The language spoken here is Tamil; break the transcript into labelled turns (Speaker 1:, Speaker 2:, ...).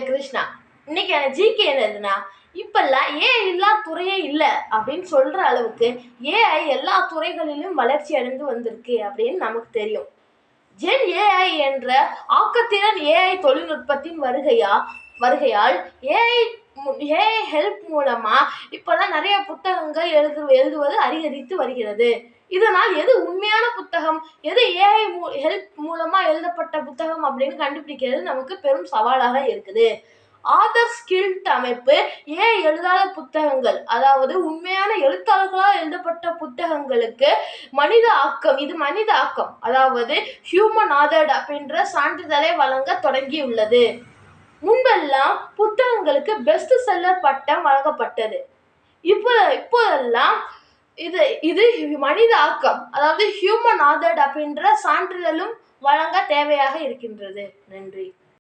Speaker 1: கிருஷ்ணா. இன்னைக்கு எனக்கு ஜிகே என்னதுன்னா, இப்பெல்லாம் ஏஐ இல்லா துறையே இல்லை அப்படின்னு சொல்ற அளவுக்கு ஏஐ எல்லா துறைகளிலும் வளர்ச்சி அடைந்து வந்திருக்கு அப்படின்னு நமக்கு தெரியும். ஜென் ஏஐ என்ற ஆக்கத்திறன் ஏஐ தொழில்நுட்பத்தின் வருகையால் ஏஐ ஹெல்ப் மூலமா இப்பெல்லாம் நிறைய புத்தகங்கள் எழுதுவது அதிகரித்து வருகிறது. இதனால் எது உண்மையான புத்தகம், எது ஏஐ ஹெல்ப் மூலமா எழுதப்பட்ட புத்தகம் அப்படின்னு கண்டுபிடிக்கிறது நமக்கு பெரும் சவாலாக இருக்குது. ஆதர் ஸ்கில்ட் அமைப்பு ஏஐ எழுதாத புத்தகங்கள், அதாவது உண்மையான எழுத்தாளர்களால் எழுதப்பட்ட புத்தகங்களுக்கு மனித ஆக்கம் அதாவது ஹியூமன் ஆதர்ட் அப்படின்ற சான்றிதழை வழங்க தொடங்கியுள்ளது. முன்பெல்லாம் புத்தகங்களுக்கு பெஸ்ட் செல்லர் பட்டம் வழங்கப்பட்டது. இப்போதெல்லாம் இது மனித ஆக்கம், அதாவது ஹியூமன் ஆதர்ட் அப்படின்ற சான்றிதழும் வழங்க தேவையாக இருக்கின்றது. நன்றி.